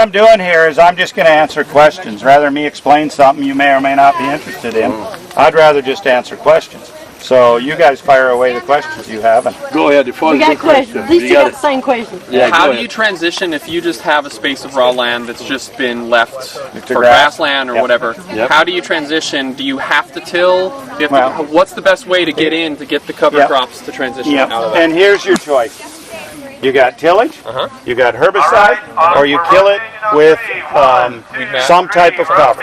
I'm doing here is I'm just going to answer questions. Rather than me explain something you may or may not be interested in, I'd rather just answer questions. So you guys fire away the questions you have. And go ahead. We got questions. These two got the same question. Yeah, how do you transition if you just have a space of raw land that's just been left for grassland or whatever? Yep. How do you transition? Do you have to till? Do you have to, what's the best way to get in to get the cover crops to transition out of that? And here's your choice. You got tillage, you got herbicide, or you kill it with some type of cover.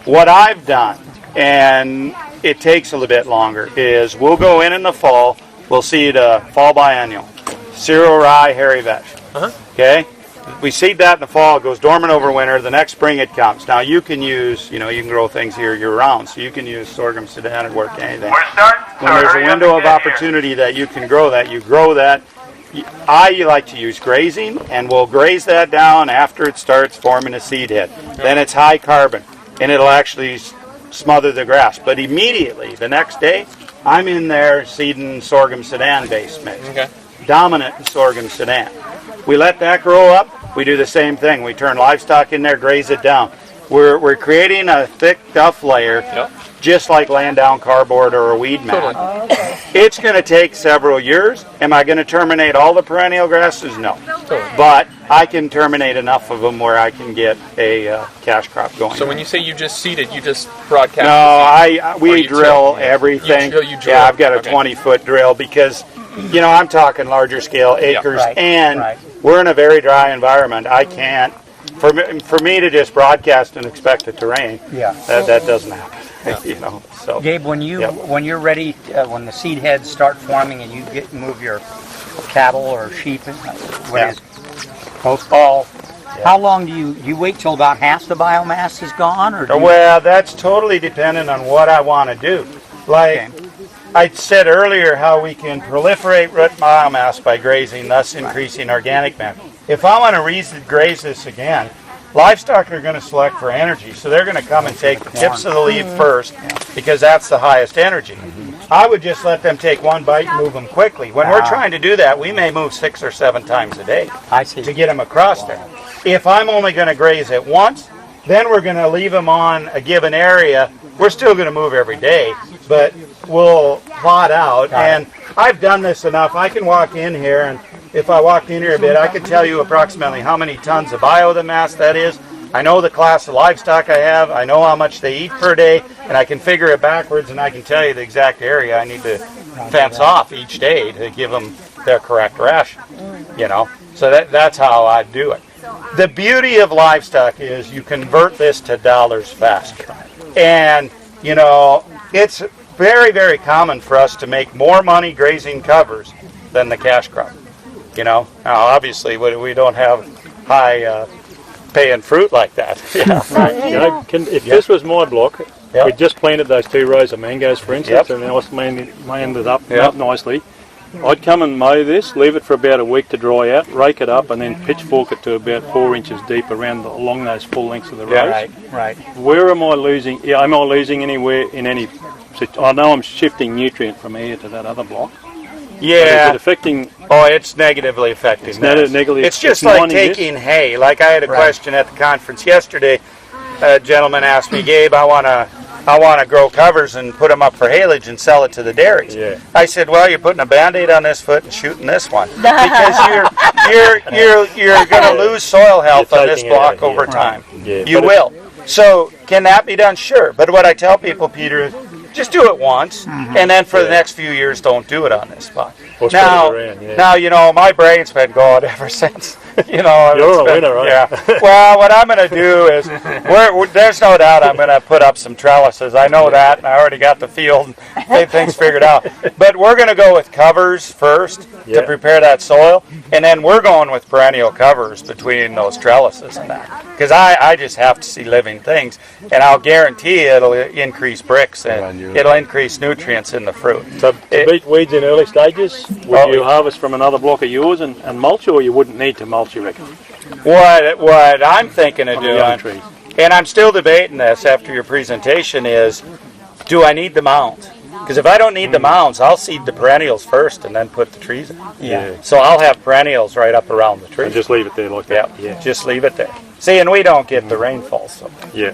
What I've done, and it takes a little bit longer, is we'll go in the fall, we'll seed a fall biennial, cereal rye, hairy vetch. Okay? We seed that in the fall, it goes dormant over winter, the next spring it comes. Now you can use, you can grow things here year round, so you can use sorghum, sudan, and work anything. When there's a window of opportunity that you can grow that, you grow that. I like to use grazing, and we'll graze that down after it starts forming a seed head. Then it's high carbon, and it'll actually smother the grass. But immediately, the next day, I'm in there seeding sorghum sudan base mix. Dominant sorghum sudan. We let that grow up. We do the same thing. We turn livestock in there, graze it down. We're creating a thick duff layer, just like laying down cardboard or a weed mat. It's going to take several years. Am I going to terminate all the perennial grasses? No. But I can terminate enough of them where I can get a cash crop going. So when you say you just seeded, you just broadcast? No, we drill everything. You drill. Yeah, I've got a 20-foot drill because, I'm talking larger scale acres, and we're in a very dry environment. I can't. For me to just broadcast and expect it to rain, that doesn't happen. So Gabe, when you're ready, when the seed heads start forming and you move your cattle or sheep, post fall, how long do you wait till about half the biomass is gone? Or well, that's totally dependent on what I want to do. Like I said earlier, how we can proliferate root biomass by grazing, thus increasing organic matter. If I want to graze this again, livestock are going to select for energy, so they're going to come and take the tips of the leaf first because that's the highest energy. I would just let them take one bite and move them quickly. When we're trying to do that, we may move 6 or 7 times a day to get them across there. If I'm only going to graze it once, then we're going to leave them on a given area. We're still going to move every day, but we'll plot out. And I've done this enough. I can walk in here, and if I walked in here a bit, I could tell you approximately how many tons of biomass that is. I know the class of livestock I have. I know how much they eat per day, and I can figure it backwards, and I can tell you the exact area I need to fence off each day to give them their correct ration. So that's how I do it. The beauty of livestock is you convert this to dollars faster. And, it's very, very common for us to make more money grazing covers than the cash crop. Now obviously we don't have high paying fruit like that. If this was my block, we just planted those 2 rows of mangoes, for instance, and I ended up nicely. I'd come and mow this, leave it for about a week to dry out, rake it up, and then pitchfork it to about 4 inches deep along those full lengths of the rows. Right. Where am I losing? Am I losing anywhere in any? I know I'm shifting nutrient from here to that other block. Yeah. Is it affecting? Oh, it's negatively affecting. It's just like taking hay. Like I had a question at the conference yesterday. A gentleman asked me, Gabe, I want to grow covers and put them up for haylage and sell it to the dairies. I said, well, you're putting a Band-Aid on this foot and shooting this one because you're going to lose soil health on this block over time. You will. So can that be done? Sure. But what I tell people, Peter, is just do it once, and then for the next few years, don't do it on this spot. Now, my brain's been going ever since. You're a winner, right? Yeah. Well, what I'm going to do is, there's no doubt I'm going to put up some trellises. I know that, and I already got the field and things figured out. But we're going to go with covers first to prepare that soil, and then we're going with perennial covers between those trellises and that. Because I just have to see living things, and I'll guarantee it'll increase bricks and it'll increase nutrients in the fruit. So to beat weeds in early stages, would you harvest from another block of yours and mulch, or you wouldn't need to mulch, you reckon? What I'm thinking of doing, and I'm still debating this after your presentation, is do I need the mount? Because if I don't need the mounds, I'll seed the perennials first and then put the trees in. Yeah. So I'll have perennials right up around the tree. And just leave it there like that. Yeah, just leave it there. See, and we don't get the rainfall, so. Yeah.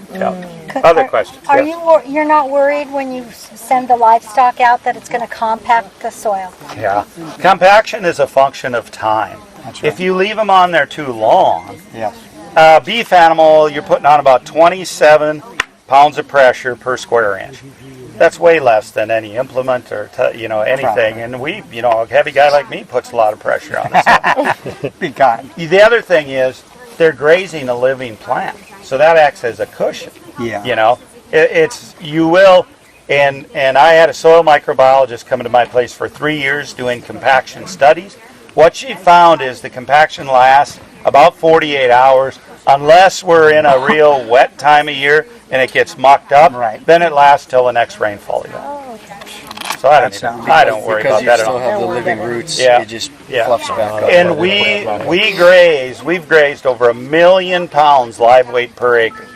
Other questions? Are Yes. you're not worried when you send the livestock out that it's going to compact the soil? Yeah. Compaction is a function of time. That's right. If you leave them on there too long, Yes. beef animal, you're putting on about 27 pounds of pressure per square inch. That's way less than any implement or anything. And we, a heavy guy like me puts a lot of pressure on this. Be kind. The other thing is they're grazing a living plant, so that acts as a cushion. Yeah. You will. And I had a soil microbiologist come to my place for 3 years doing compaction studies. What she found is the compaction lasts about 48 hours, unless we're in a real wet time of year and it gets mucked up. Right. Then it lasts till the next rainfall again. So I don't worry about that at all. Because you still have the living roots, Yeah. it just Yeah. fluffs back up. And we've grazed over 1 million pounds live weight per acre.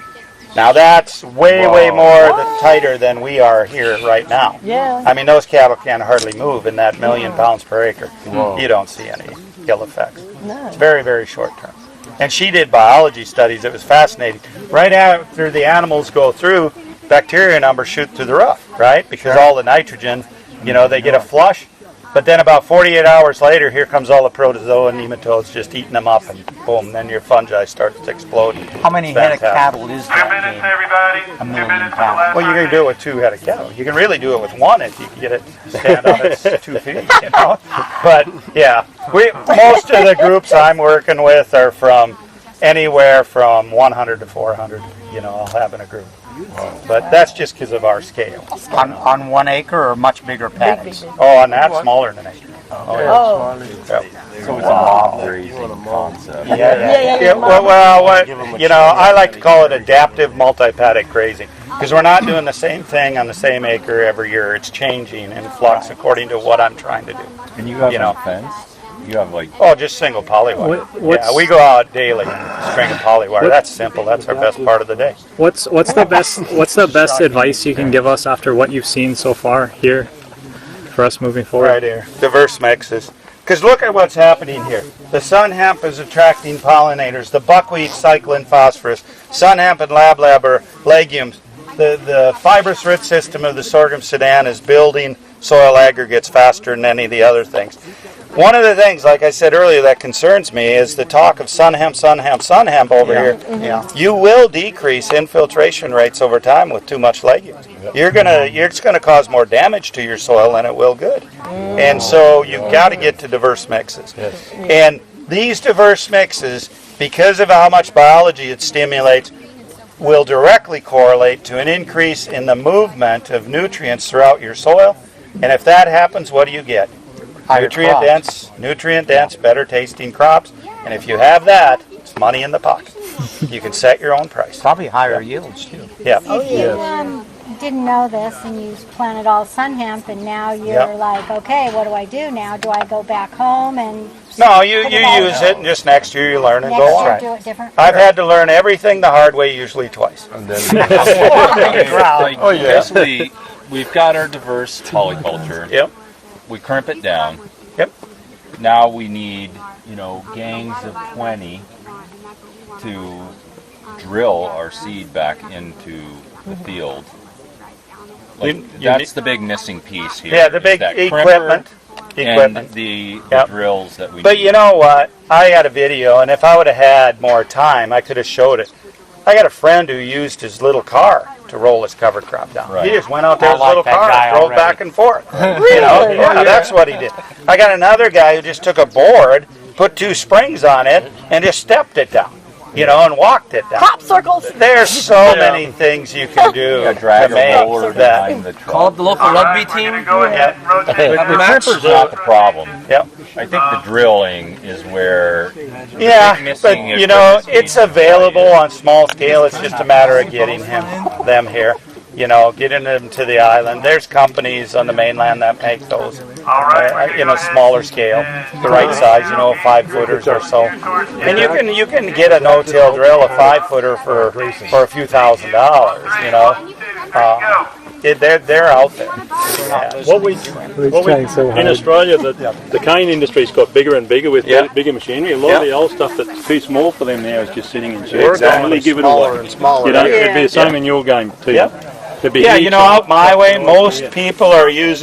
Now that's way more tighter than we are here right now. Yeah. I mean, those cattle can hardly move in that 1 million pounds per acre. You don't see any ill effects. No. It's very, very short term. And she did biology studies. It was fascinating. Right after the animals go through, bacteria numbers shoot through the roof, right? Because all the nitrogen, they get a flush. But then about 48 hours later, here comes all the protozoa and nematodes just eating them up, and boom, then your fungi starts to explode. How many head of cattle is that? everybody. 1 million pounds. Well, you can do it with 2 head of cattle. You can really do it with 1 if you can get it to stand on its 2 feet, But, yeah, most of the groups I'm working with are from anywhere from 100 to 400, I'll have in a group. But that's just because of our scale. On 1 acre or much bigger paddocks? Oh, and that's smaller than an acre. Oh. Yeah. So it's a mob grazing concept. Yeah. I like to call it adaptive multi-paddock grazing because we're not doing the same thing on the same acre every year. It's changing in flux according to what I'm trying to do. And you have a fence? You have just single polywire. We go out daily and string a polywire. That's simple. That's our best part of the day. What's the best advice you can give us after what you've seen so far here for us moving forward? Right here, diverse mixes. Because look at what's happening here. The sun hemp is attracting pollinators. The buckwheat cycling phosphorus. Sun hemp and lab are legumes. The fibrous root system of the sorghum sudan is building soil aggregates faster than any of the other things. One of the things, like I said earlier, that concerns me is the talk of sun hemp over here. Yeah. You will decrease infiltration rates over time with too much legumes. It's gonna cause more damage to your soil than it will good. And so you've got to get to diverse mixes. And these diverse mixes, because of how much biology it stimulates, will directly correlate to an increase in the movement of nutrients throughout your soil. And if that happens, what do you get? Nutrient dense, better tasting crops. And if you have that, it's money in the pocket. You can set your own price. Probably higher yields too. Yeah. If you didn't know this and you planted all sun hemp and now you're like, okay, what do I do now? Do I go back home and No, you use it, and just next year you learn and next go year on. do it different? I've had to learn everything the hard way, usually twice. And then basically, we've got our diverse polyculture. Yep. We crimp it down. Yep. Now we need, gangs of 20 to drill our seed back into the field. That's the big missing piece here. Yeah, the big that equipment. And the drills that we But need. you know what? I had a video, and if I would have had more time, I could have showed it. I got a friend who used his little car to roll his cover crop down. Right. He just went out there with his I little like that car guy and drove already. back and forth. That's what he did. I got another guy who just took a board, put 2 springs on it, and just stepped it down. And walked it down. Crop circles. There's so many things you can do drag to a roller make that. behind the truck. Call up the local rugby team. Go ahead and rotate But the crimper's not the problem. Yep. I think the drilling is where Yeah, missing but equipment it's needs to available on small scale. It's just a matter of getting them here. Getting them to the island. There's companies on the mainland that make those, smaller scale, the right size, 5-footers or so. And you can get a no-till drill, a 5-footer for a few $1,000s, they're out there. What we in Australia, the cane industry's got bigger and bigger with bigger machinery. A lot of the old stuff that's too small for them now is just sitting in sheds. Exactly. Really give it away. And smaller. You know, it'd be the same in your game too. Yeah, you know, out my way, most people are using